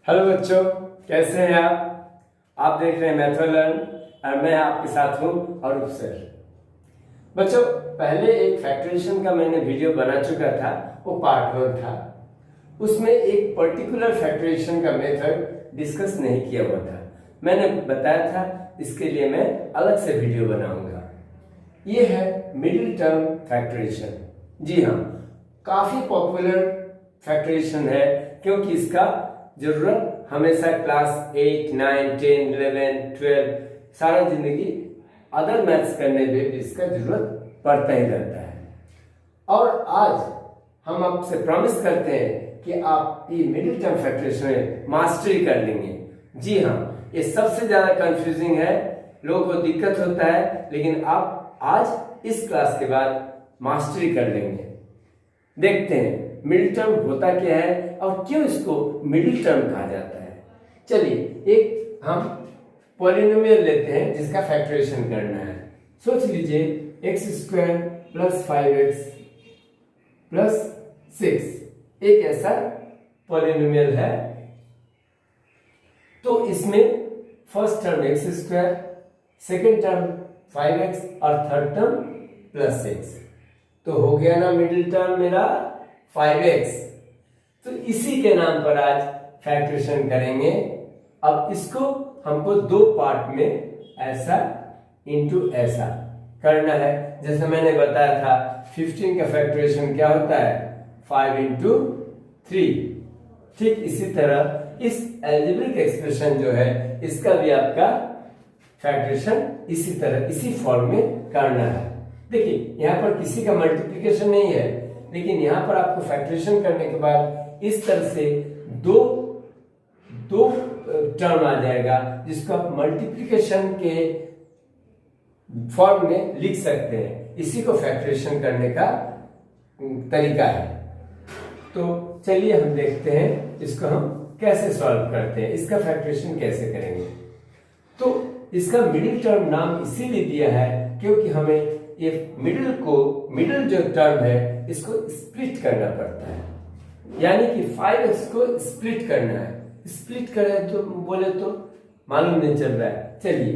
Hello बच्चों, कैसे हैं आप देख रहे हैं मैथ लर्न और मैं आपके साथ हूं अरूप सर। बच्चों, पहले एक फैक्टराइजेशन का मैंने वीडियो बना चुका था, वो पार्ट 1 था। उसमें एक पर्टिकुलर फैक्टराइजेशन का मेथड डिस्कस नहीं किया हुआ था। मैंने बताया था इसके लिए मैं अलग से वीडियो बनाऊंगा। ये है मिडिल टर्म फैक्टराइजेशन। जी हाँ, काफी पॉपुलर फैक्टराइजेशन है क्योंकि इसका जरूरत हमेशा क्लास 8, 9, 10, 11, 12 सारा जिंदगी अदर मैथ्स करने पे भी इसका जरूरत पड़ता ही रहता है। और आज हम आपसे प्रॉमिस करते हैं कि आप ये मिडिल टर्म फैक्टराइजेशन में मास्टरी कर लेंगे। जी हाँ, ये सबसे ज्यादा कंफ्यूजिंग है, लोगों को दिक्कत होता है, लेकिन आप आज इस क्लास के बाद मास्टरी कर लेंगे। देखते हैं मिडिल टर्म होता क्या है और क्यों इसको मिडिल टर्म कहा जाता है। चलिए एक हम पॉलिनोमियल लेते हैं जिसका फैक्टराइजेशन करना है। सोच लीजिए x² + 5x + 6 एक ऐसा पॉलिनोमियल है। तो इसमें first term x², second term 5x और थर्ड टर्म +6। तो हो गया ना मिडिल टर्म मेरा 5x। तो इसी के नाम पर आज फैक्टराइजेशन करेंगे। अब इसको हमको दो पार्ट में ऐसा इंटू ऐसा करना है। जैसे मैंने बताया था 15 का फैक्टराइजेशन क्या होता है, 5 × 3। ठीक इसी तरह इस अलजेब्रिक एक्सप्रेशन जो है इसका भी आपका फैक्टराइजेशन इसी तरह इसी फॉर्म में करना है। देखिए यहाँ पर किसी का मल्टीप्लिकेशन नहीं है, लेकिन यहाँ पर आपको फैक्टराइजेशन करने के बाद इस तरह से दो टर्म आ जाएगा जिसको आप मल्टीप्लिकेशन के फॉर्म में लिख सकते हैं। इसी को फैक्टराइजेशन करने का तरीका है। तो चलिए हम देखते हैं इसको हम कैसे सॉल्व करते हैं, इसका फैक्टराइजेशन कैसे करेंगे। तो इसका मिडिल टर्म नाम इसीलिए दिया है क्योंकि हमें ये मिडिल जो टर्म है इसको स्प्लिट करना पड़ता है, यानी कि 5x को स्प्लिट करना है। स्प्लिट करें तो बोले तो मालूम नहीं चल रहा है। चलिए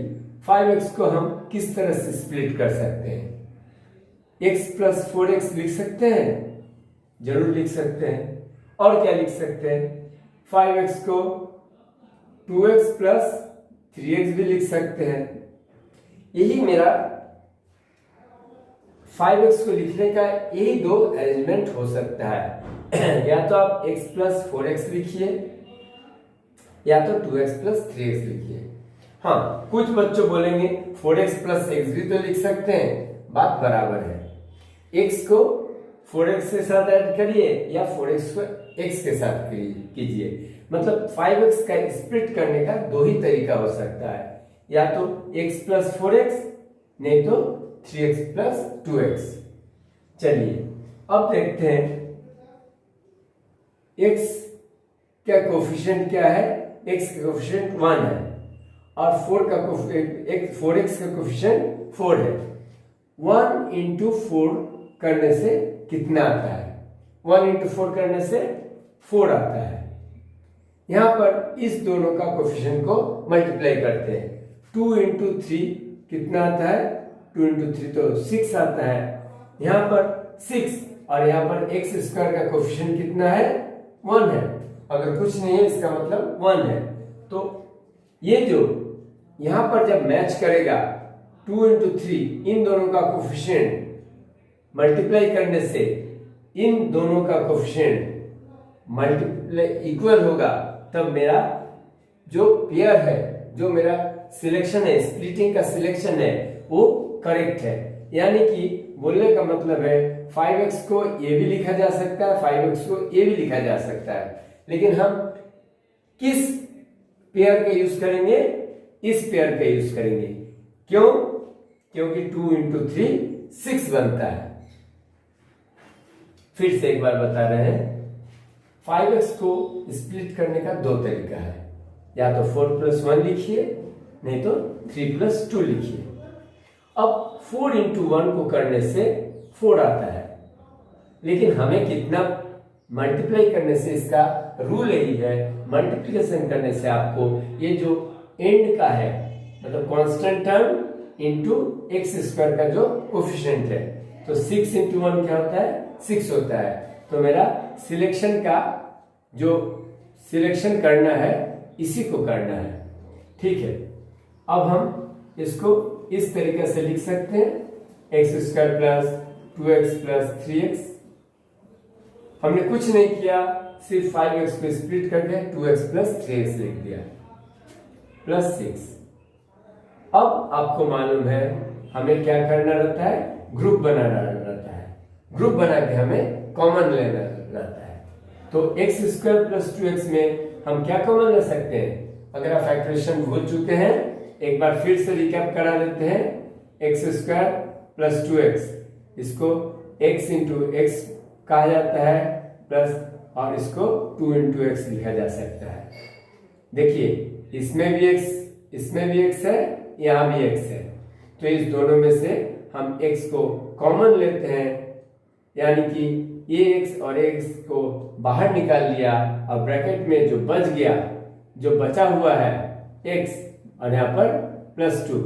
5x को हम किस तरह से स्प्लिट कर सकते हैं। x + 4x लिख सकते हैं, जरूर लिख सकते हैं। और क्या लिख सकते हैं, 5x को 2x + 3x भी लिख सकते हैं। यही मेरा 5x को लिखने का यही दो अरेंजमेंट हो सकता है। या तो आप x + 4x लिखिए या तो 2x + 3x लिखिए। हाँ, कुछ बच्चों बोलेंगे 4x + x भी तो लिख सकते हैं, बात बराबर है। x को 4x के साथ ऐड करिए या 4x को x के साथ कीजिए। मतलब 5x का स्प्लिट करने का दो ही तरीका हो सकता है, या तो x + 4x नहीं तो 3x + 2x। चलिए अब देखते हैं x का कोफिशिएंट क्या है। x का कोफिशिएंट 1 है और 4x का कोफिशिएंट 4 है। 1 × 4 करने से कितना आता है, 1 × 4 करने से 4 आता है। यहां पर इस दोनों का कोफिशिएंट को मल्टीप्लाई करते हैं। 2 × 3 कितना आता है, 2 × 3 तो 6 आता है। यहाँ पर 6 और यहाँ पर x² का कोफिशिएंट कितना है, 1 है। अगर कुछ नहीं है इसका मतलब 1 है। तो ये जो यहाँ पर जब मैच करेगा 2 × 3 इन दोनों का कोफिशिएंट मल्टीप्लाई करने से इन दोनों का कोफिशिएंट मल्टीप्लाई इक्वल होगा, तब मेरा जो पेयर है, जो मेरा सिलेक्शन है, स्प्लिटिंग का सिलेक्शन है, वो करेक्ट है। यानी कि बोलने का मतलब है 5x को ये भी लिखा जा सकता है, 5x को ये भी लिखा जा सकता है, लेकिन हम किस पेयर का यूज करेंगे, इस पेयर का यूज करेंगे। क्यों? क्योंकि 2 × 3 6 बनता है। फिर से एक बार बता रहे हैं, 5x को स्प्लिट करने का दो तरीका है, या तो 4 + 1 लिखिए नहीं तो 3 + 2 लिखिए। अब 4 × 1 को करने से 4 आता है, लेकिन हमें कितना मल्टीप्लाई करने से इसका रूल यही है, मल्टीप्लिकेशन करने से आपको ये जो एंड का है मतलब constant term into x square का जो कोफिशिएंट है, तो 6 इंटू 1 क्या होता है, 6 होता है। तो मेरा सिलेक्शन का जो सिलेक्शन करना है इसी को करना है, ठीक है। अब हम इसको इस तरीके से लिख सकते हैं, x square plus 2x plus 3x। हमने कुछ नहीं किया, सिर्फ 5x को स्प्लिट करके 2x प्लस 3x लिख दिया प्लस 6। अब आपको मालूम है हमें क्या करना रहता है, ग्रुप बनाना रहता है। ग्रुप बना के हमें कॉमन लेना रहता है। तो एक्स स्क्वायर प्लस 2x में हम क्या कॉमन ले सकते हैं, अगर आप फैक्टराइजेशन भूल चुके हैं एक बार फिर से रिकैप करा देते हैं। एक्स स्क्वायर प्लस 2x, इसको x इंटू एक्स कहा जाता है प्लस, और इसको 2 इंटू एक्स लिखा जा सकता है। देखिए इसमें भी x है, यहाँ भी x है, तो इस दोनों में से हम x को कॉमन लेते हैं, यानी कि ये x और x को बाहर निकाल लिया और ब्रैकेट में जो बच गया, जो बचा हुआ है x और यहाँ पर प्लस 2,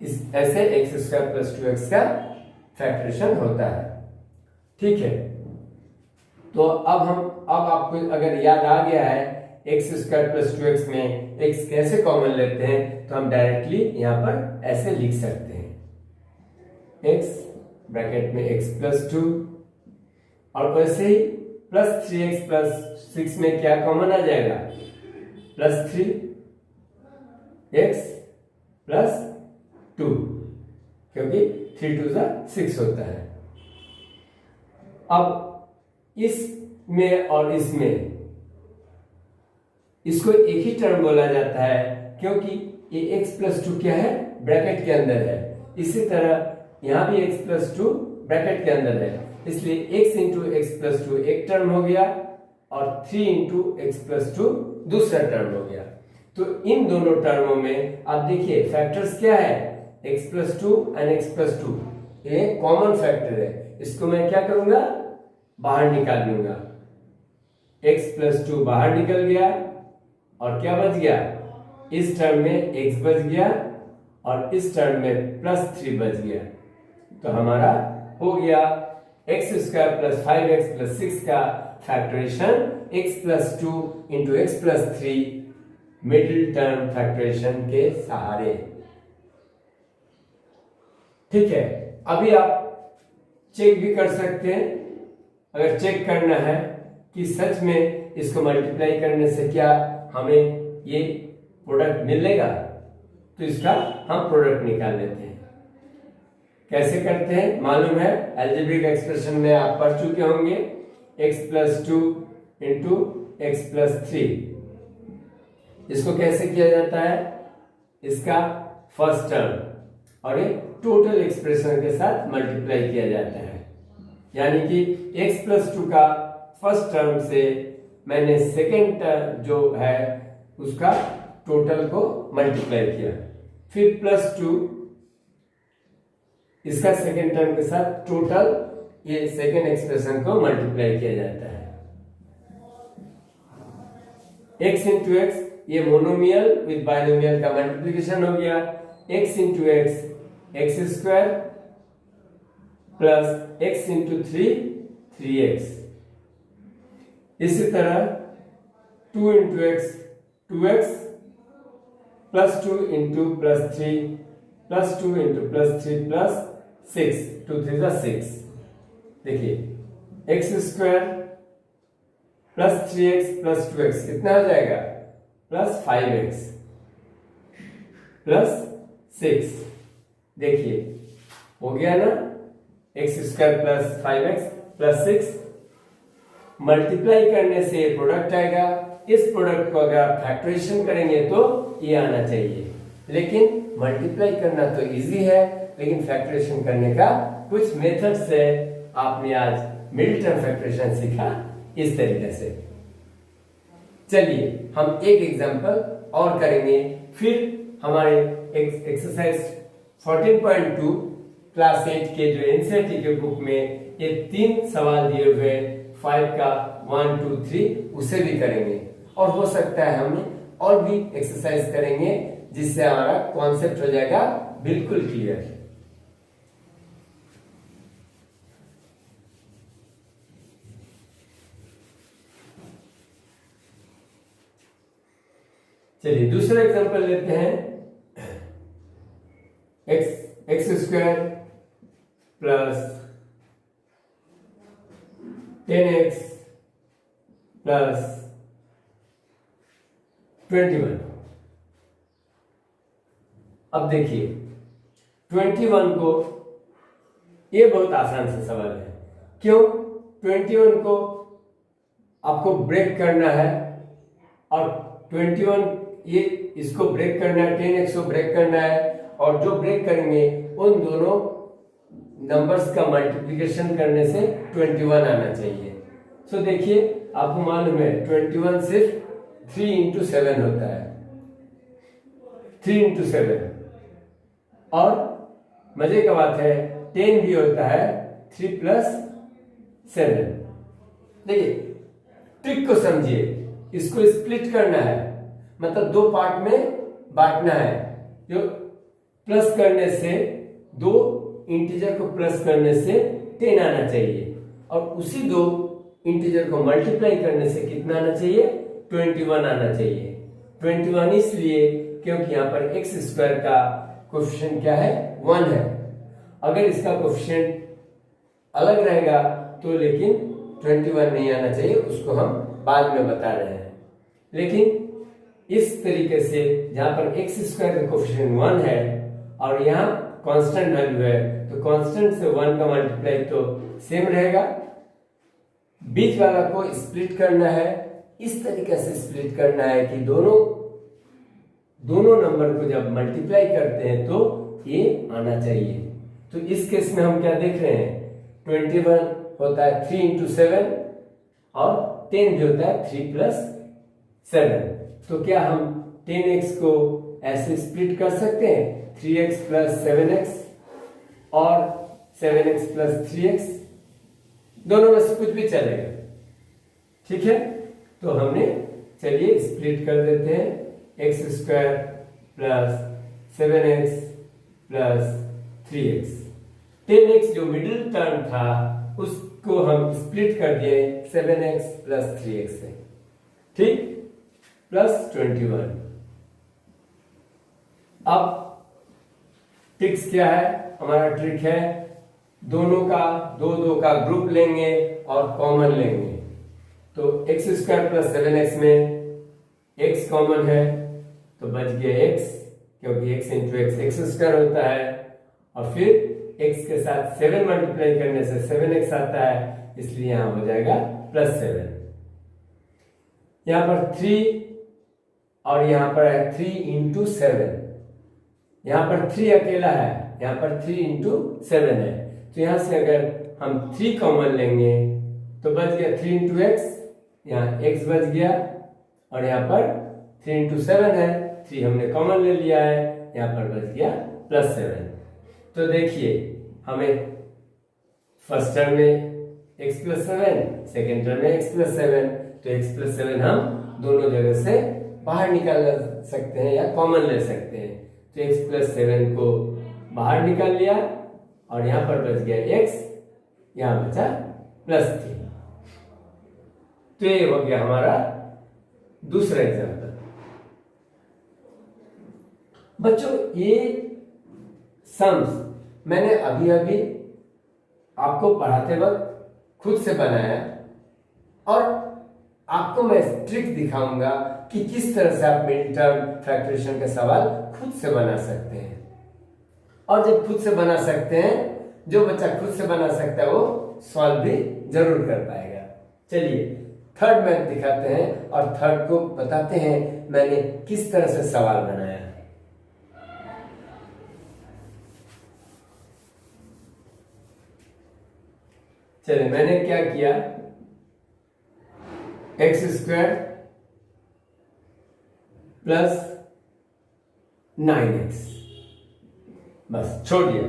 इस ऐसे एक्स स्क्वायर प्लस 2x का फैक्टरेशन होता है, ठीक है। तो अब आपको अगर याद आ गया है एक्स स्क्वायर प्लस 2x में x कैसे कॉमन लेते हैं, तो हम डायरेक्टली यहाँ पर ऐसे लिख सकते हैं, x ब्रैकेट में x प्लस 2, और वैसे ही प्लस 3x प्लस 6 में क्या कॉमन आ जाएगा, प्लस 3x प्लस 2, क्योंकि 3 2 6 होता है। अब इसमें और इसमें इसको एक ही टर्म बोला जाता है, क्योंकि ये x प्लस 2 क्या है, ब्रैकेट के अंदर है। इसी तरह यहाँ भी x प्लस 2 ब्रैकेट के अंदर है, इसलिए x इंटू एक्स प्लस 2 एक टर्म हो गया और 3 इंटू एक्स प्लस 2 दूसरा टर्म हो गया। तो इन दोनों टर्मों में आप देखिए फैक्टर्स क्या है, x plus 2 and x plus 2, ये कॉमन फैक्टर है। इसको मैं क्या करूंगा, बाहर निकाल दूंगा, x प्लस 2 बाहर निकल गया और क्या बच गया, इस टर्म में x बच गया और इस टर्म में प्लस 3 बच गया। तो हमारा हो गया x square plus 5x plus 6 का factorisation x plus 2 into x plus 3 middle term factorisation के सहारे, ठीक है। अभी आप चेक भी कर सकते हैं, अगर चेक करना है कि सच में इसको मल्टीप्लाई करने से क्या हमें ये प्रोडक्ट मिलेगा, तो इसका हम प्रोडक्ट निकाल लेते हैं। कैसे करते हैं मालूम है, अलजेब्रिक एक्सप्रेशन में आप पढ़ चुके होंगे, x plus 2 into x plus 3। इसको कैसे किया जाता है, इसका फर्स्ट टर्म और एक टोटल एक्सप्रेशन के साथ मल्टीप्लाई किया जाता है, यानी कि x प्लस 2 का फर्स्ट टर्म से मैंने सेकेंड टर्म जो है उसका टोटल को मल्टीप्लाई किया, फिर प्लस 2 इसका सेकेंड टर्म के साथ टोटल ये सेकेंड एक्सप्रेशन को मल्टीप्लाई किया जाता है। x इंटू एक्स ये मोनोमियल विद बाइनोमियल का मल्टीप्लिकेशन हो गया, x into x x square plus x into 3x। इसी तरह 2 into x 2x plus 2 into plus 3 plus 2 into plus 3 plus 6, 2 3 6। देखिए x square plus 3x plus 2x कितना हो जाएगा, प्लस 5x प्लस 6। देखिए हो गया ना, x square plus 5x plus 6, multiply करने से ये प्रोडक्ट आएगा। इस प्रोडक्ट को अगर आप फैक्टराइजेशन करेंगे तो ये आना चाहिए, लेकिन मल्टीप्लाई करना तो इजी है, लेकिन फैक्टराइजेशन करने का कुछ मेथड्स है। आपने आज मिडिल टर्म फैक्टराइजेशन सीखा इस तरीके से। चलिए हम एक एग्जांपल और करेंगे, फिर हमारे एक्सरसाइज 14.2 क्लास 8 के जो एनसीईआरटी के बुक में ये 3 सवाल दिए हुए 5 का 1 2 3 उसे भी करेंगे, और हो सकता है हमें और भी एक्सरसाइज करेंगे जिससे हमारा कॉन्सेप्ट हो जाएगा बिल्कुल क्लियर। चलिए दूसरा एग्जांपल लेते हैं। X square plus 10x plus 21। अब देखिए 21 को, ये बहुत आसान सा सवाल है। क्यों? 21 को आपको ब्रेक करना है, और 21 ये इसको ब्रेक करना है, 10x को ब्रेक करना है, और जो ब्रेक करेंगे उन दोनों नंबर्स का मल्टीप्लिकेशन करने से 21 आना चाहिए। सो देखिए आपको मालूम है 21 सिर्फ 3 इंटू 7 होता है, 3 इंटू 7, और मजे का बात है 10 भी होता है 3 प्लस 7। देखिए ट्रिक को समझिए, इसको स्प्लिट करना है, मतलब दो पार्ट में बांटना है। जो प्लस करने से, दो इंटीजर को प्लस करने से 10 आना चाहिए, और उसी दो इंटीजर को मल्टीप्लाई करने से कितना आना चाहिए? 21 आना चाहिए। 21 इसलिए क्योंकि यहाँ पर एक्स स्क्वायर का कोएफिशिएंट क्या है? 1 है। अगर इसका कोएफिशिएंट अलग रहेगा तो लेकिन 21 नहीं आना चाहिए, उसको हम बाद में बता रहे हैं। लेकिन इस तरीके से जहां पर एक्स स्क्वायर का कोएफिशिएंट 1 है और यहाँ कांस्टेंट वैल्यू है, तो कांस्टेंट से 1 का मल्टीप्लाई तो सेम रहेगा। बीच वाला को स्प्लिट करना है, इस तरीके से स्प्लिट करना है कि दोनों नंबर को जब मल्टीप्लाई करते हैं तो ये आना चाहिए। तो इस केस में हम क्या देख रहे हैं? 21 होता है 3 इंटू 7, और 10 भी होता है 3 प्लस 7। तो क्या हम 10x को ऐसे स्प्लिट कर सकते हैं? 3x प्लस 7x और 7x प्लस 3x, दोनों में से कुछ भी चलेगा। ठीक है, तो हमने, चलिए स्प्लिट कर देते हैं। X square plus 7x plus 3x, 10x जो मिडिल टर्म था उसको हम स्प्लिट कर दिए 7x प्लस 3x से, ठीक, प्लस 21। अब ट्रिक्स क्या है? हमारा ट्रिक है दोनों का दो का ग्रुप लेंगे और कॉमन लेंगे। तो एक्स स्क्वायर प्लस 7x में x कॉमन है तो बच गया x, क्योंकि x इंटू एक्स स्क्वायर होता है, और फिर x के साथ 7 मल्टीप्लाई करने से 7x आता है, इसलिए यहां हो जाएगा प्लस 7। यहां पर 3 और यहां पर है 3 इंटू 7, यहां पर 3 अकेला है, यहां पर 3 इंटू 7 है, तो यहां से अगर हम 3 कॉमन लेंगे तो बच गया 3 इंटू एक्स, यहाँ x बच गया, और यहाँ पर 3 इंटू 7 है, 3 हमने कॉमन ले लिया है, यहाँ पर बच गया प्लस 7। तो देखिए हमें फर्स्ट टर्म में x प्लस 7, सेकेंड टर्म में x प्लस 7, तो x प्लस 7 हम दोनों जगह से बाहर निकाल सकते हैं या कॉमन ले सकते हैं। तो x प्लस 7 को बाहर निकाल लिया, और यहां पर बच गया x, यहां बचा प्लस 3। तो ये हो गया हमारा दूसरा एग्जाम्पल। बच्चों ये सम्स मैंने अभी अभी आपको पढ़ाते वक्त खुद से बनाया, और आपको मैं ट्रिक दिखाऊंगा कि किस तरह से आप मिड टर्म फैक्टराइजेशन के सवाल खुद से बना सकते हैं। और जब खुद से बना सकते हैं, जो बच्चा खुद से बना सकता है वो सॉल्व भी जरूर कर पाएगा। चलिए थर्ड मैथ दिखाते हैं और थर्ड को बताते हैं मैंने किस तरह से सवाल बनाया। चलिए मैंने क्या किया, एक्स स्क्वायर प्लस 9x, बस छोड़ दिया।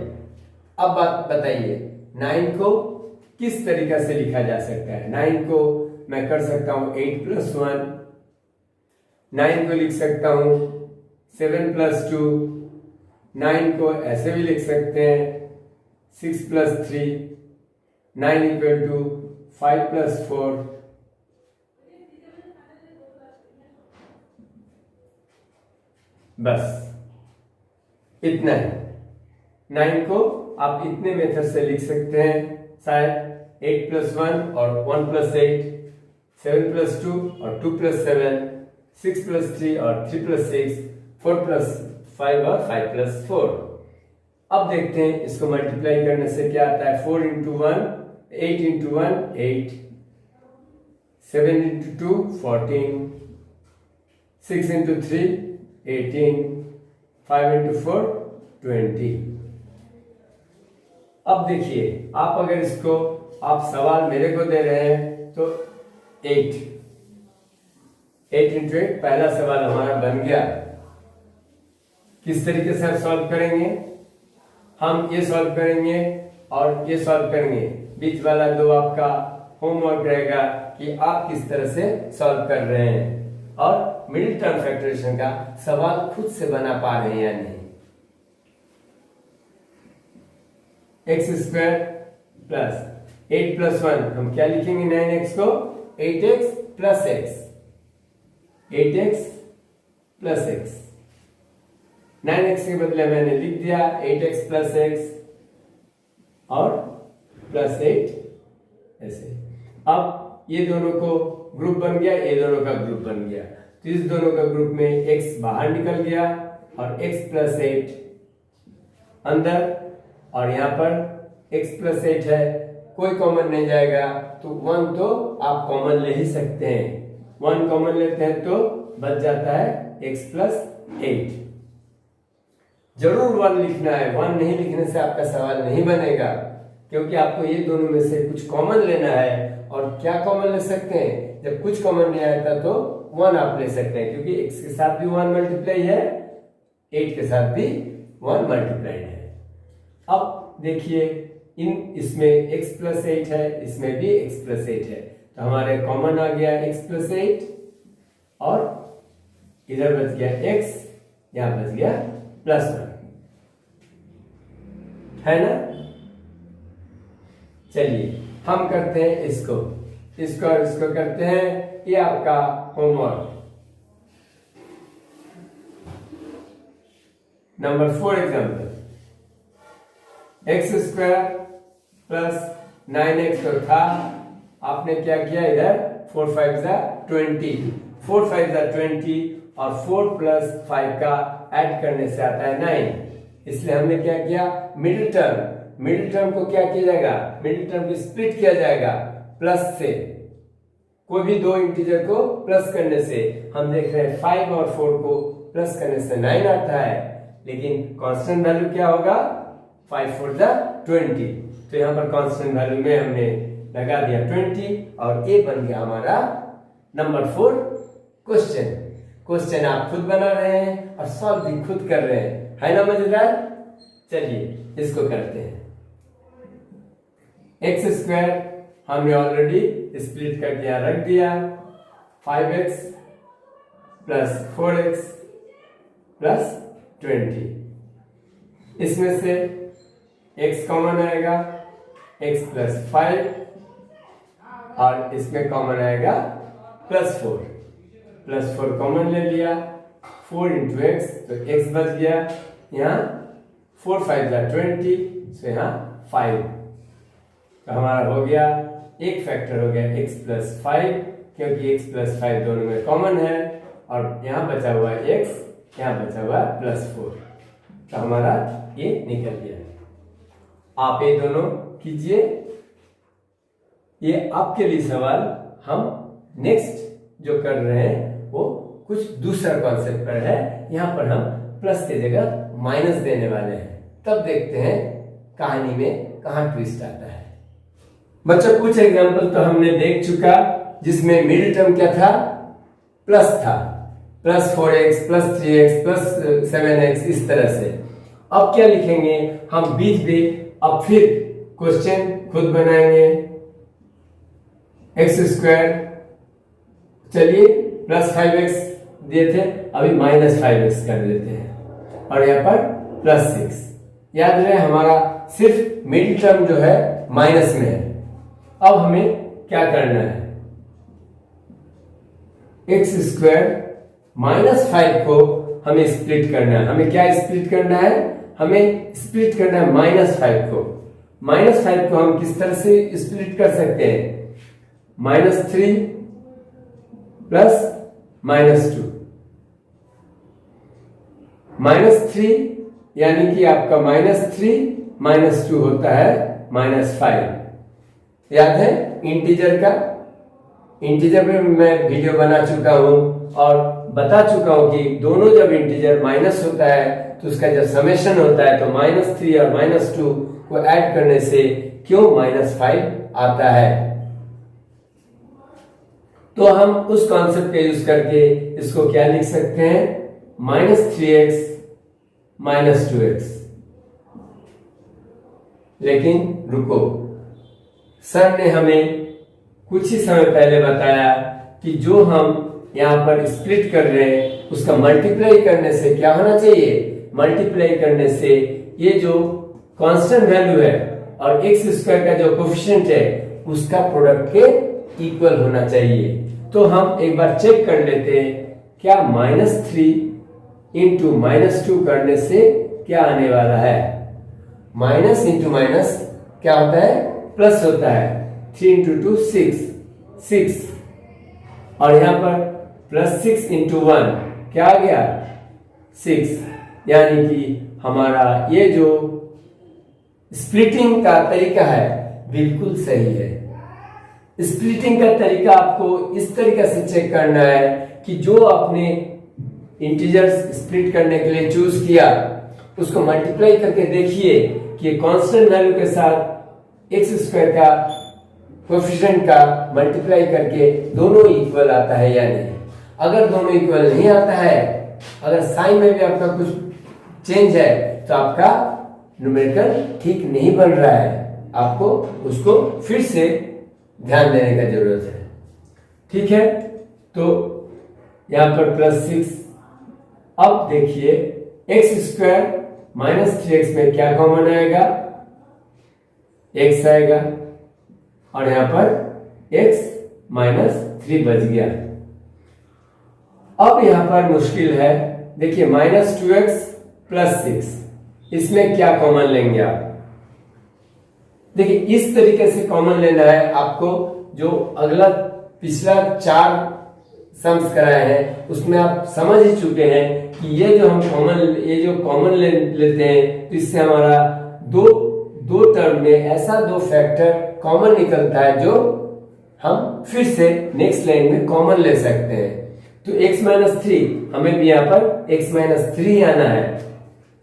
अब बात बताइए 9 को किस तरीका से लिखा जा सकता है। 9 को मैं कर सकता हूं 8 + 1, 9 को लिख सकता हूं 7 + 2, 9 को ऐसे भी लिख सकते हैं 6 + 3, 9 = 5 + 4, बस इतना है। 9 को आप इतने मेथड से लिख सकते हैं, शायद 8 + 1 और 1 + 8, 7 + 2 और 2 + 7, 6 + 3 और 3 + 6, 4 + 5 और 5 + 4। अब देखते हैं इसको मल्टीप्लाई करने से क्या आता है। 4 × 1 8 × 1 8, 7 × 2 14, 6 × 3 18, 5 × 4 20। अब देखिए, आप अगर इसको आप सवाल मेरे को दे रहे हैं तो 8 × 8 पहला सवाल हमारा बन गया। किस तरीके से आप सॉल्व करेंगे, हम ये सॉल्व करेंगे और ये सॉल्व करेंगे। बीच वाला 2 आपका होमवर्क रहेगा कि आप किस तरह से सॉल्व कर रहे हैं और मिडिल टर्म फैक्टराइजेशन का सवाल खुद से बना पा रहे हैं या नहीं। x² प्लस 8 + 1, हम क्या लिखेंगे 9x को 8x + x, 8x + x। 9x के बदले मैंने लिख दिया 8x + x और +8 ऐसे। अब ये दोनों को ग्रुप बन गया, ये दोनों का ग्रुप बन गया, तो इस दोनों का ग्रुप में x बाहर निकल गया और x + 8 अंदर, और यहाँ पर x + 8 है, कोई कॉमन नहीं जाएगा तो 1 तो आप कॉमन ले ही सकते हैं। 1 कॉमन लेते हैं तो बच जाता है x + 8। जरूर 1 लिखना है, 1 नहीं लिखने से आपका सवाल नहीं बनेगा, क्योंकि आपको ये दोनों में से कुछ कॉमन लेना है। और क्या कॉमन ले सकते हैं, जब कुछ कॉमन नहीं आता तो 1 आप ले सकते हैं, क्योंकि x के साथ भी 1 मल्टीप्लाई है, 8 के साथ भी 1 मल्टीप्लाई है। अब देखिए, इसमें x + 8 है, इसमें भी x + 8 है, तो हमारे कॉमन आ गया x + 8 और इधर बच गया x, यहां बच गया +1, है ना। चलिए हम करते हैं इसको और इसको करते हैं, ये आपका homework. Number 4 example, x² + 9x तो था, आपने क्या किया, इधर 4 × 5 = 20, 4 × 5 = 20 और 4 + 5 का ऐड करने से आता है 9। इसलिए हमने क्या किया, मिडिल टर्म को क्या किया जाएगा, मिडिल टर्म को स्प्लिट किया जाएगा प्लस से। कोई भी 2 इंटीजर को प्लस करने से, हम देख रहे हैं 5 और 4 को प्लस करने से 9 आता है, लेकिन कांस्टेंट वैल्यू क्या होगा, 5 × 4 = 20, तो यहाँ पर कांस्टेंट वैल्यू में हमने लगा दिया 20 और ये बन गया हमारा नंबर 4 क्वेश्चन आप खुद बना रहे हैं और सॉल्व भी खुद कर रहे हैं, है ना मजेदार। चलिए इसको करते हैं। x² हमने ऑलरेडी स्प्लिट कर दिया, रख दिया, 5x + 4x + 20, इसमें से x कॉमन आएगा, x + 5 और इसमें कॉमन आएगा +4 कॉमन ले लिया, 4 × x तो x बच गया, यहाँ 4 × 5 = 20, तो यहाँ 5, तो हमारा हो गया एक फैक्टर हो गया x + 5, क्योंकि x + 5 दोनों में कॉमन है, और यहाँ बचा हुआ x, यहाँ बचा हुआ +4, तो हमारा ये निकल गया। आप ये दोनों कीजिए, ये आपके लिए सवाल। हम नेक्स्ट जो कर रहे हैं वो कुछ दूसरा कॉन्सेप्ट पर है, यहाँ पर हम प्लस की जगह माइनस देने वाले हैं, तब देखते हैं कहानी में कहाँ ट्विस्ट आता है। बच्चों कुछ एग्जाम्पल तो हमने देख चुका, जिसमें मिडिल टर्म क्या था, प्लस था, +4x + 3x + 7x, इस तरह से। अब क्या लिखेंगे हम बीच में, अब फिर क्वेश्चन खुद बनाएंगे, एक्स स्क्वायर, चलिए +5x दिए थे, अभी -5x कर देते हैं और यहाँ पर +6। याद रहे हमारा सिर्फ मिडिल टर्म जो है माइनस में है। अब हमें क्या करना है, एक्स स्क्वायर -5 को हमें स्प्लिट करना है। हमें क्या स्प्लिट करना है, हमें स्प्लिट करना है -5 को। -5 को हम किस तरह से स्प्लिट कर सकते हैं, -3 प्लस -2, -3 यानी कि आपका -3 -2 होता है -5। याद है इंटीजर का, इंटीजर पे मैं वीडियो बना चुका हूं और बता चुका हूं कि दोनों जब इंटीजर माइनस होता है तो उसका जब समेशन होता है तो -3 और -2 को ऐड करने से क्यों -5 आता है। तो हम उस कॉन्सेप्ट का यूज करके इसको क्या लिख सकते हैं, -3x -2x। लेकिन रुको, सर ने हमें कुछ ही समय पहले बताया कि जो हम यहां पर स्प्लिट कर रहे हैं उसका मल्टीप्लाई करने से क्या होना चाहिए, मल्टीप्लाई करने से ये जो कांस्टेंट वैल्यू है और एक्स स्क्वायर का जो कोफिशिएंट है उसका प्रोडक्ट के इक्वल होना चाहिए। तो हम एक बार चेक कर लेते हैं, क्या -3 इंटू -2 करने से क्या आने वाला है, माइनस इंटू माइनस क्या होता है, प्लस होता है। 3 इंटू 2 6 और यहां पर +6 इंटू 1 क्या आ गया 6। यानी कि हमारा ये जो स्प्लिटिंग का तरीका है बिल्कुल सही है। स्प्लिटिंग का तरीका आपको इस तरीके से चेक करना है कि जो आपने इंटीजर्स स्प्लिट करने के लिए चूज किया उसको मल्टीप्लाई करके देखिए कि कांस्टेंट वैल्यू के साथ एक्स स्क्वायर का कोएफिशिएंट का मल्टीप्लाई करके दोनों इक्वल आता है या नहीं। अगर दोनों इक्वल नहीं आता है, अगर साइन में भी आपका कुछ चेंज है तो आपका न्यूमेरिकल ठीक नहीं बन रहा है, आपको उसको फिर से ध्यान देने का जरूरत है। ठीक है, तो यहां पर +6। अब देखिए एक्स स्क्वायर -3x में क्या कॉमन आएगा, x आएगा और यहां पर x -3 बच गया। अब यहां पर मुश्किल है, देखिए -2x +6, इसमें क्या कॉमन लेंगे आप। देखिए इस तरीके से कॉमन लेना है आपको। जो अगला पिछला 4 सम्स कराए हैं उसमें आप समझ ही चुके हैं कि ये जो कॉमन लेते हैं तो इससे हमारा दो टर्म में ऐसा 2 फैक्टर कॉमन निकलता है जो हम फिर से नेक्स्ट लाइन में कॉमन ले सकते हैं। तो x -3 हमें भी यहाँ पर x -3 आना है।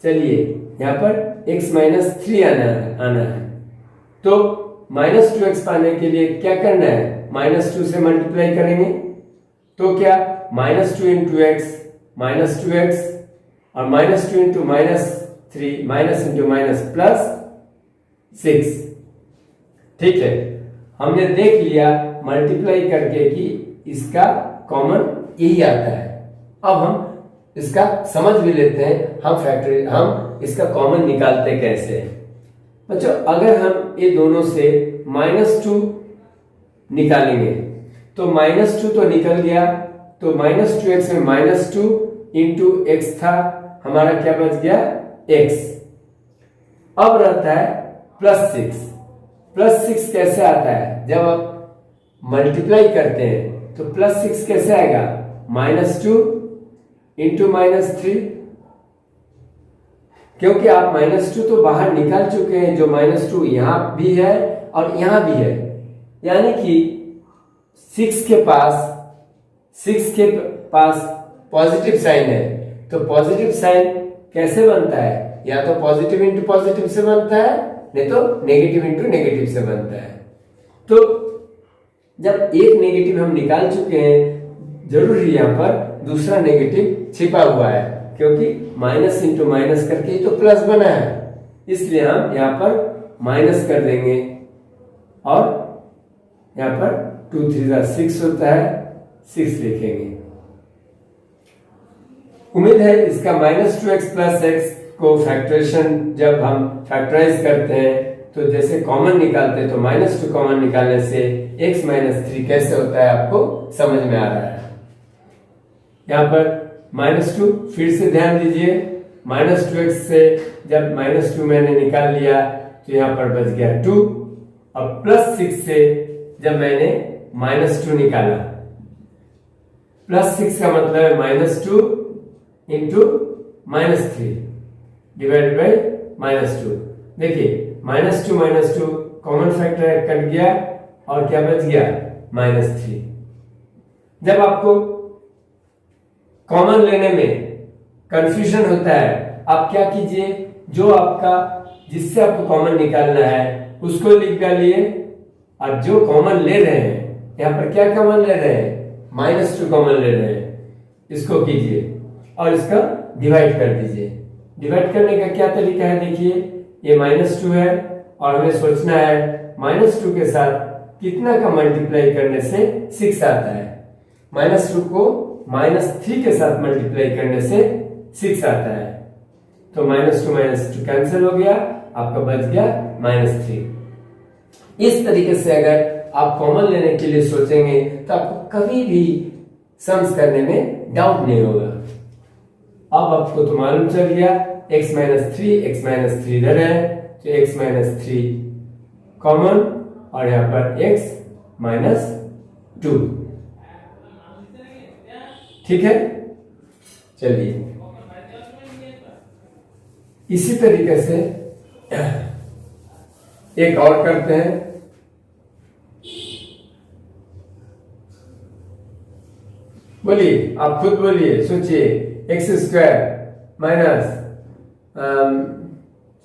चलिए यहाँ पर x -3 आना है। तो -2x पाने के लिए क्या करना है, -2 से मल्टीप्लाई करेंगे तो क्या -2 इंटू x -2x और -2 इंटू -3 माइनस इंटू माइनस +6। ठीक है, हमने देख लिया मल्टीप्लाई करके कि इसका कॉमन यही आता है। अब हम इसका समझ भी लेते हैं, हम इसका कॉमन निकालते कैसे हैं। बच्चों अगर हम ये दोनों से -2 निकालेंगे तो -2 तो निकल गया, तो -2x में -2 इंटू x था, हमारा क्या बच गया x। अब रहता है +6। +6 कैसे आता है, जब आप मल्टीप्लाई करते हैं तो +6 कैसे आएगा, -2 इंटू -3, क्योंकि आप -2 तो बाहर निकाल चुके हैं, जो -2 यहां भी है और यहां भी है। यानी कि 6 के पास पॉजिटिव साइन है, तो पॉजिटिव साइन कैसे बनता है, या तो पॉजिटिव इंटू पॉजिटिव से बनता है, नहीं तो नेगेटिव इंटू नेगेटिव से बनता है। तो जब एक नेगेटिव हम निकाल चुके हैं, जरूरी यहां पर दूसरा नेगेटिव छिपा हुआ है, क्योंकि माइनस इंटू माइनस करके तो प्लस बना है, इसलिए हम यहां पर माइनस कर देंगे और यहां पर 2 3 6 होता है, 6 लिखेंगे। उम्मीद है इसका -2x प्लस एक्स को फैक्टरेशन जब हम फैक्टराइज करते हैं तो जैसे कॉमन निकालते हैं तो -2 कॉमन निकालने से x -3 कैसे होता है आपको समझ में आ रहा है। यहाँ पर -2 फिर से ध्यान दीजिए, -2x से जब -2 मैंने निकाल लिया तो यहाँ पर बच गया 2, और +6 से जब मैंने -2 निकाला, +6 का मतलब है -2 इंटू -3 डिवाइड बाई -2। देखिए -2 कॉमन फैक्टर कट गया और क्या बच गया -3। जब आपको कॉमन लेने में कंफ्यूजन होता है आप क्या कीजिए, जो आपका जिससे आपको कॉमन निकालना है उसको लिख डालिए, और जो कॉमन ले रहे हैं यहाँ पर क्या कॉमन ले रहे हैं -2 कॉमन ले रहे हैं, इसको कीजिए और इसका डिवाइड कर दीजिए। डिवाइड करने का क्या तरीका है, देखिए ये -2 है और हमें सोचना है -2 के साथ कितना का मल्टीप्लाई करने से 6 आता है। -2 को -3 के साथ मल्टीप्लाई करने से 6 आता है, तो -2 कैंसिल हो गया, आपका बच गया -3। इस तरीके से अगर आप कॉमन लेने के लिए सोचेंगे तो आपको कभी भी सम्स करने में डाउट नहीं होगा। अब आपको तो मालूम चल गया x -3 इधर है तो x -3 कॉमन और यहाँ पर x -2, ठीक है। चलिए इसी तरीके से एक और करते हैं। बोलिए, आप खुद बोलिए, सोचिए, x² माइनस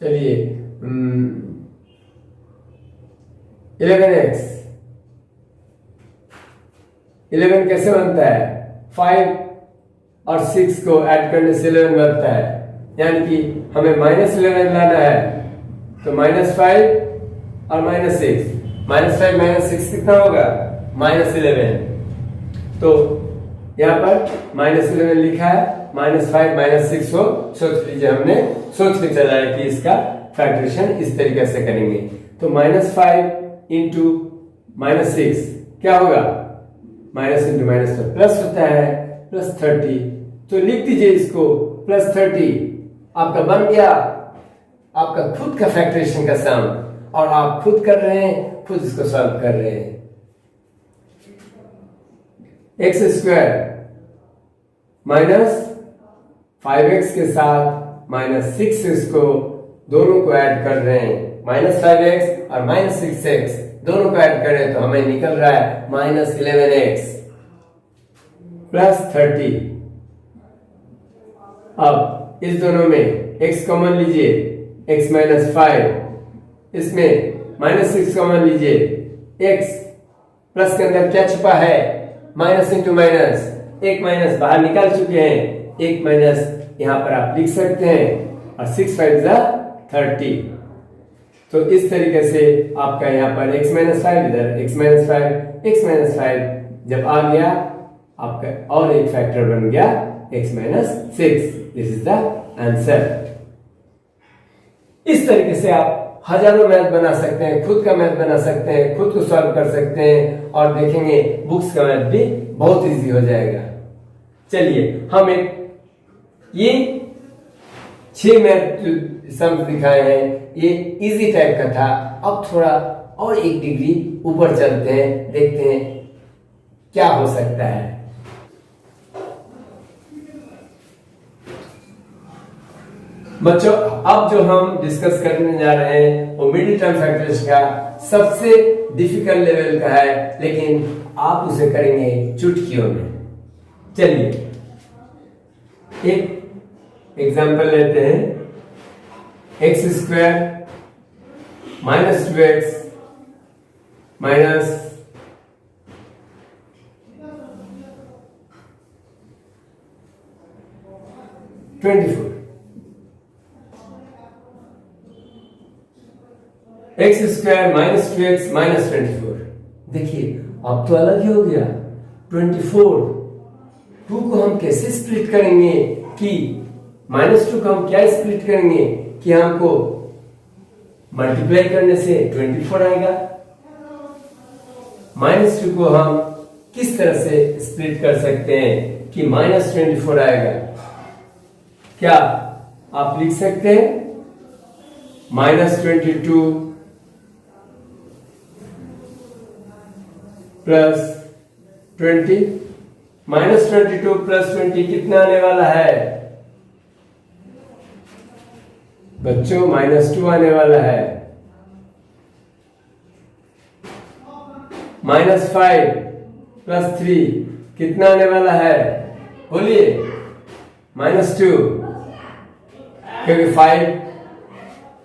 चलिए 11x, 11 कैसे बनता है, 5 और 6 को ऐड करने से 11 बनता है, यानी कि हमें -11 लाना है, तो -5 और -6, -5 -6 कितना होगा -11, तो यहाँ पर -11 लिखा है, -5 -6 हो, सोच लीजिए, हमने सोच के चला है कि इसका फैक्टरेशन इस तरीके से करेंगे, तो -5 इंटू -6 क्या होगा, माइनस इंटू माइनस तो प्लस होता है, +30, तो लिख दीजिए इसको +30, आपका बन गया आपका खुद का फैक्टरेशन का सम, और आप खुद कर रहे हैं, खुद इसको सॉल्व कर रहे हैं। x² माइनस 5x के साथ -6x को दोनों को ऐड कर रहे हैं, -5x और -6x दोनों को ऐड कर रहे हैं, तो हमें निकल रहा है -11x +30। अब इस दोनों में x कॉमन लीजिए, x -5, इसमें -6 कॉमन लीजिए, x प्लस के अंदर क्या छुपा है, माइनस इंटू माइनस, एक माइनस बाहर निकाल चुके हैं, एक माइनस यहां पर आप लिख सकते हैं, और 6 5 30, तो इस तरीके से आपका यहाँ पर x -5 इधर x -5 जब आ गया आपका और एक फैक्टर बन गया x -6, this is the answer. इस तरीके से आप हजारों मैथ बना सकते हैं, खुद का मैथ बना सकते हैं, खुद को सॉल्व कर सकते हैं, और देखेंगे बुक्स का मैथ भी बहुत इजी हो जाएगा। चलिए हम ये 6 मैथ सम दिखाए हैं, ये इजी टाइप का था। अब थोड़ा और एक डिग्री ऊपर चलते हैं, देखते हैं क्या हो सकता है। बच्चों अब जो हम डिस्कस करने जा रहे हैं वो मिडिल टर्म फैक्टर्स का सबसे डिफिकल्ट लेवल का है, लेकिन आप उसे करेंगे चुटकियों में। चलिए एक एग्जांपल लेते हैं, x² -2x minus -24, x² -2x -24। देखिए अब तो अलग ही हो गया 24। 2 को हम कैसे स्प्लिट करेंगे कि -2 को हम क्या स्प्लिट करेंगे कि हमको मल्टीप्लाई करने से 24 आएगा। -2 को हम किस तरह से स्प्लिट कर सकते हैं कि -24 आएगा। क्या आप लिख सकते हैं -22 प्लस 20। -22 प्लस 20 कितना आने वाला है बच्चों? -2 आने वाला है। -5 प्लस 3 कितना आने वाला है? बोलिए। -2 क्योंकि 5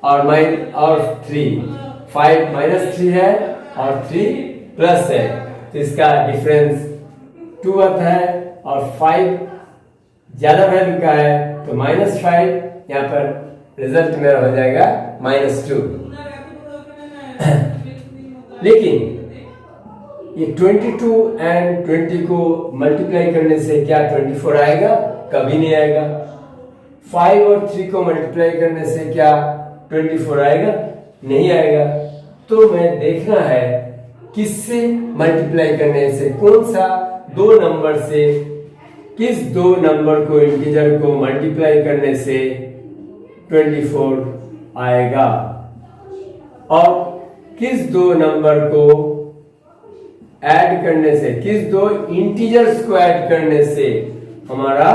और 3, 5 -3 है और 3 प्लस है, तो इसका डिफरेंस 2 आता है और 5 ज्यादा वैल्यू का है तो -5 यहाँ पर रिजल्ट मेरा हो जाएगा -2। लेकिन ये 22 एंड 20 को मल्टीप्लाई करने से क्या 24 आएगा? कभी नहीं आएगा। 5 और 3 को मल्टीप्लाई करने से क्या 24 आएगा? नहीं आएगा। तो मैं देखना है किससे मल्टीप्लाई करने से, कौन सा 2 नंबर से, किस 2 नंबर को इंटीजर को मल्टीप्लाई करने से 24 आएगा और किस 2 नंबर को ऐड करने से, किस 2 इंटीजर्स को ऐड करने से हमारा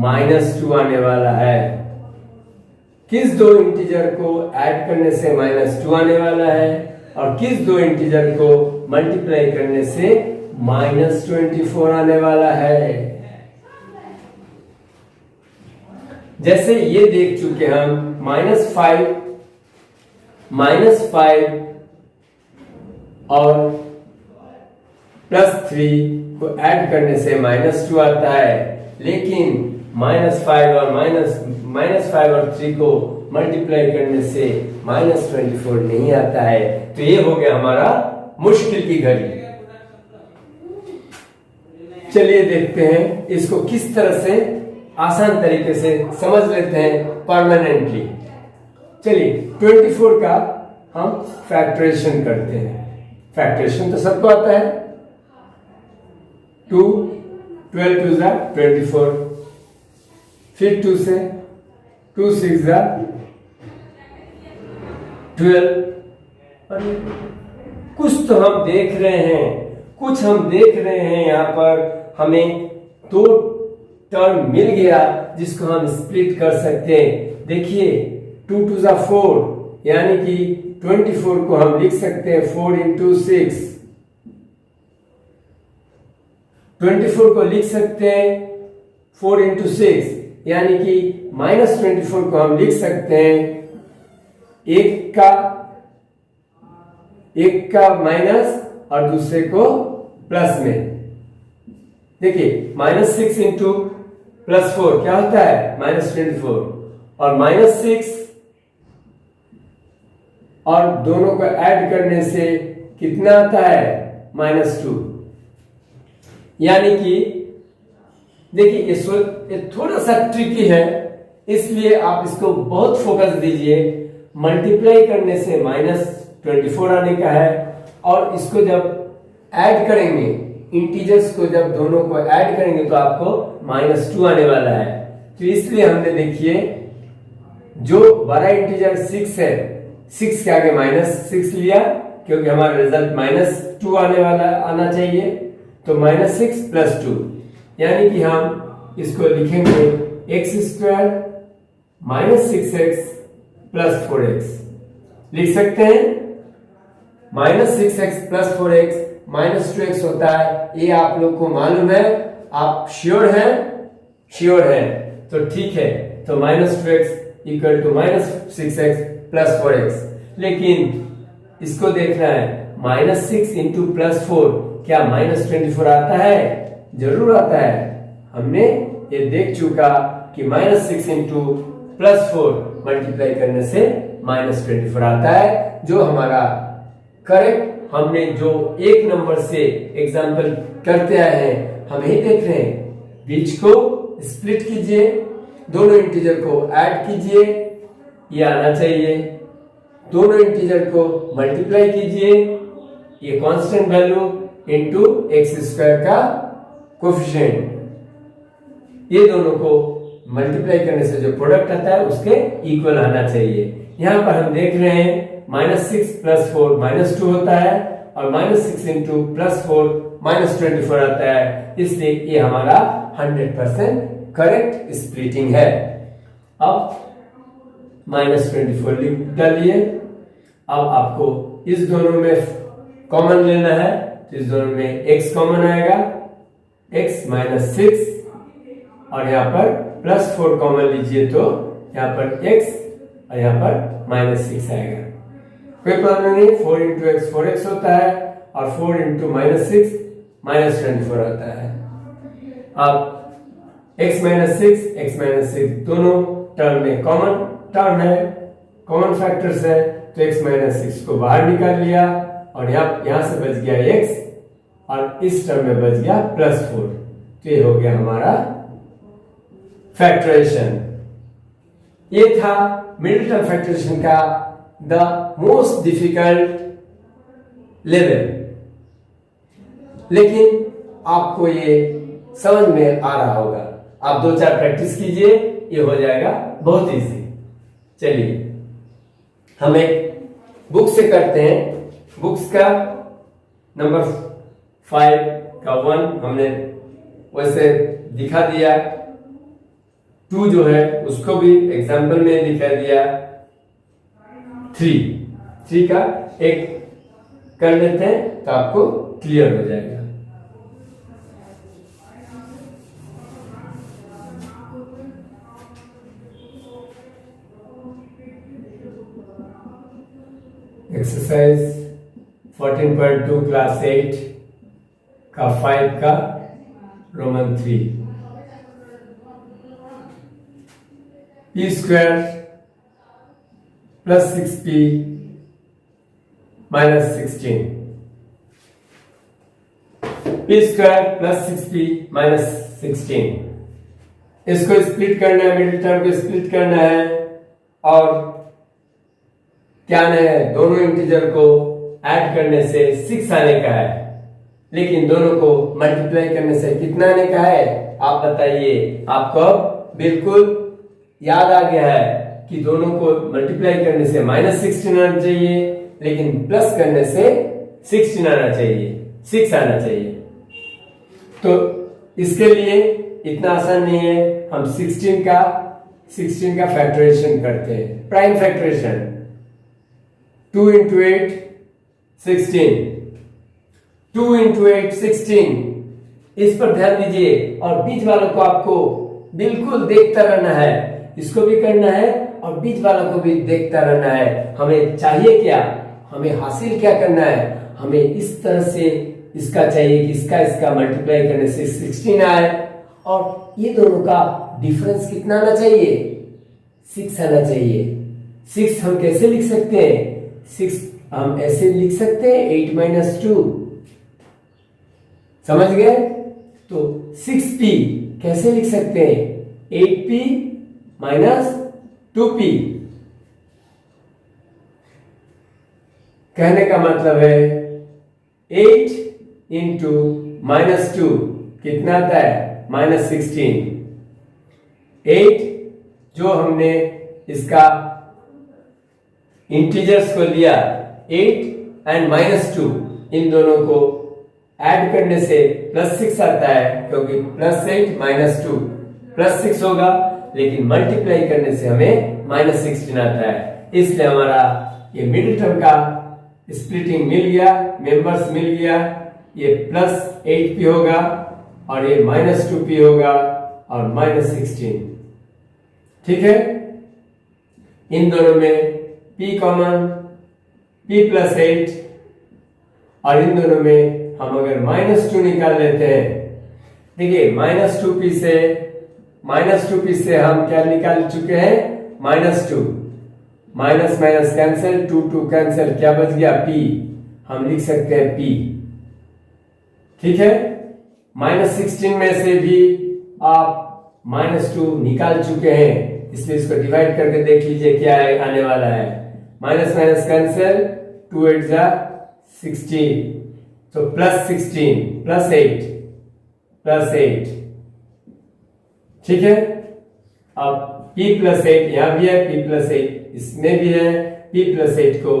-2 आने वाला है। किस 2 इंटीजर को ऐड करने से -2 आने वाला है और किस 2 इंटीजर को मल्टीप्लाई करने से -24 आने वाला है। जैसे ये देख चुके हम -5 और +3 को ऐड करने से -2 आता है, लेकिन -5 और 3 को मल्टीप्लाई करने से -24 नहीं आता है। तो ये हो गया हमारा मुश्किल की घड़ी। चलिए देखते हैं इसको किस तरह से आसान तरीके से समझ लेते हैं परमानेंटली। चलिए 24 का हम फैक्टराइजेशन करते हैं। फैक्टराइजेशन तो सबको आता है। 2 12 2 जा 24, फिर 2 से 2 6 जा 12। कुछ तो हम देख रहे हैं, कुछ हम देख रहे हैं यहाँ पर हमें 2 टर्म मिल गया जिसको हम स्प्लिट कर सकते हैं। देखिए 2 2 जा 4 यानी कि 24 को हम लिख सकते हैं 4 × 6। 24 को लिख सकते हैं 4 × 6 यानी कि -24 को हम लिख सकते हैं एक माइनस और दूसरे को प्लस में। देखिए -6 × +4 क्या होता है -24 और -6 और दोनों को ऐड करने से कितना आता है -2। यानी कि देखिए ये थोड़ा सा ट्रिकी है, इसलिए आप इसको बहुत फोकस दीजिए। मल्टीप्लाई करने से -24 आने का है और इसको जब ऐड करेंगे, इंटीजर्स को जब दोनों को ऐड करेंगे तो आपको -2 आने वाला है। तो इसलिए हमने देखिए जो बड़ा इंटीजर 6 है, 6 के आगे -6 लिया क्योंकि हमारा रिजल्ट -2 आना चाहिए। तो -6 + 2 यानी कि हम इसको लिखेंगे x² -6x + 4x लिख सकते हैं। -6x + 4x -2x होता है, ये आप लोग को मालूम है, आप श्योर हैं? श्योर हैं तो ठीक है। तो -2x = -6x + 4x। लेकिन इसको देखना है -6 × +4 क्या -24 आता है? जरूर आता है। हमने ये देख चुका कि -6 × +4 मल्टीप्लाई करने से -24 आता है, जो हमारा करेक्ट हमने जो एक नंबर से एग्जाम्पल करते आए हैं हम यही देख रहे हैं। बीच को स्प्लिट कीजिए, दोनों इंटीजर को ऐड कीजिए, ये आना चाहिए। दोनों इंटीजर को मल्टीप्लाई कीजिए, ये constant value into x square का कोफिशिएंट, ये दोनों को मल्टीप्लाई करने से जो प्रोडक्ट आता है उसके इक्वल आना चाहिए। यहां पर हम देख रहे हैं -6 + 4 -2 होता है और -6 इंटू +4 -24 आता है, इसलिए ये हमारा 100% करेक्ट स्प्लिटिंग है। अब -24 लिख डालिए। अब आपको इस दोनों में कॉमन लेना है, तो इस दोनों में x कॉमन आएगा, x -6 और यहाँ पर +4 कॉमन लीजिए तो यहाँ पर x और यहाँ पर -6 आएगा। कोई प्रॉब्लम नहीं, 4 इंटू एक्स 4x होता है और 4 इंटू -6 -24 होता है। अब x -6 दोनों टर्म में कॉमन टर्म है, कॉमन फैक्टर्स है, तो x -6 को बाहर निकाल लिया और यहां से बच गया x और इस टर्म में बच गया +4, तो ये हो गया हमारा फैक्टराइजेशन। ये था मिडिल टर्म फैक्टराइजेशन का द मोस्ट डिफिकल्ट लेवल, लेकिन आपको ये समझ में आ रहा होगा। आप 2-4 प्रैक्टिस कीजिए, ये हो जाएगा बहुत इजी। चलिए हम एक बुक से करते हैं। बुक्स का नंबर 5 का 1 हमने वैसे दिखा दिया, 2 जो है उसको भी एग्जाम्पल में दिखा दिया, 3 का एक कर लेते हैं तो आपको क्लियर हो जाएगा। एक्सरसाइज 14.2 क्लास 8 का 5 का Roman 3, p square + 6p - 16, p square + 6p - 16, इसको स्प्लिट करना है, मिडिल टर्म को स्प्लिट करना है और क्या है, दोनों इंटीजर को ऐड करने से 6 आने का है, लेकिन दोनों को मल्टीप्लाई करने से कितना आने का है आप बताइए। आपको बिल्कुल याद आ गया है कि दोनों को मल्टीप्लाई करने से -16 आना चाहिए, लेकिन प्लस करने से 16 आना चाहिए, 6 आना चाहिए। तो इसके लिए इतना आसान नहीं है, हम 16 का फैक्टराइजेशन करते हैं, प्राइम फैक्टराइजेशन। 2 into 8 16, 2 into 8 16, इस पर ध्यान दीजिए और बीच वालों को आपको बिल्कुल देखता रहना है, इसको भी करना है और बीच वालों को भी देखता रहना है। हमें चाहिए क्या, हमें हासिल क्या करना है, हमें इस तरह से इसका चाहिए कि इसका मल्टीप्लाई करने से 16 आए और ये दोनों का डिफरेंस कितना आना चाहिए, 6 आना चाहिए। 6 हम कैसे लिख सकते हैं, 6 हम ऐसे लिख सकते हैं 8 - 2, समझ गए। तो 6p कैसे लिख सकते हैं, 8p - 2p। कहने का मतलब है 8 इंटू -2 कितना आता है, -16। 8 जो हमने इसका इंटीजर्स को लिया 8 एंड -2, इन दोनों को ऐड करने से +6 आता है, क्योंकि +8 - 2 +6 होगा, लेकिन मल्टीप्लाई करने से हमें -16 आता है। इसलिए हमारा ये मिडिल टर्म का स्प्लिटिंग मिल गया, मेंबर्स मिल गया। ये +8p होगा और ये -2p होगा और -16, ठीक है। इन दोनों में p कॉमन, p + 8 और इन दोनों में हम अगर -2 निकाल लेते हैं, देखिए -2p से हम क्या निकाल चुके हैं, -2 माइनस कैंसिल, 2 कैंसिल, क्या बच गया p। हम लिख सकते हैं p। ठीक है, -16 में से भी आप -2 निकाल चुके हैं, इसलिए इसको डिवाइड करके देख लीजिए क्या है आने वाला है। माइनस माइनस कैंसिल, 2 8 जा 16, तो +16 +8 ठीक है। अब p+8 यहां भी है, p+8 इसमें भी है, p+8 को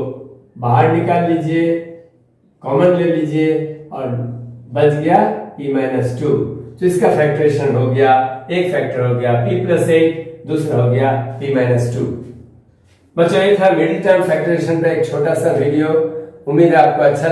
बाहर निकाल लीजिए, कॉमन ले लीजिए और बच गया p-2। तो इसका फैक्टरेशन हो गया, एक फैक्टर हो गया p+8, दूसरा हो गया p-2। बच्चों ये था मिडिल टर्म फैक्टरेशन पे एक छोटा सा वीडियो। उम्मीद है आपको अच्छा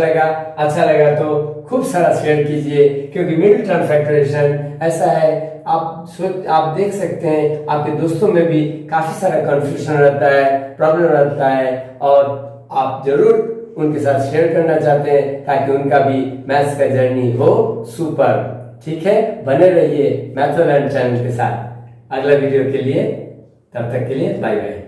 लगा तो खूब सारा शेयर कीजिए, क्योंकि मिडिल टर्म फैक्टरेशन ऐसा है, आप देख सकते हैं आपके दोस्तों में भी काफी सारा कंफ्यूजन रहता है, प्रॉब्लम रहता है, और आप जरूर उनके साथ शेयर करना चाहते हैं ताकि उनका भी मैथ्स का जर्नी हो सुपर। ठीक है, बने रहिए मैथ्स लर्न चैनल के साथ। अगला वीडियो के लिए, तब तक के लिए बाय बाय।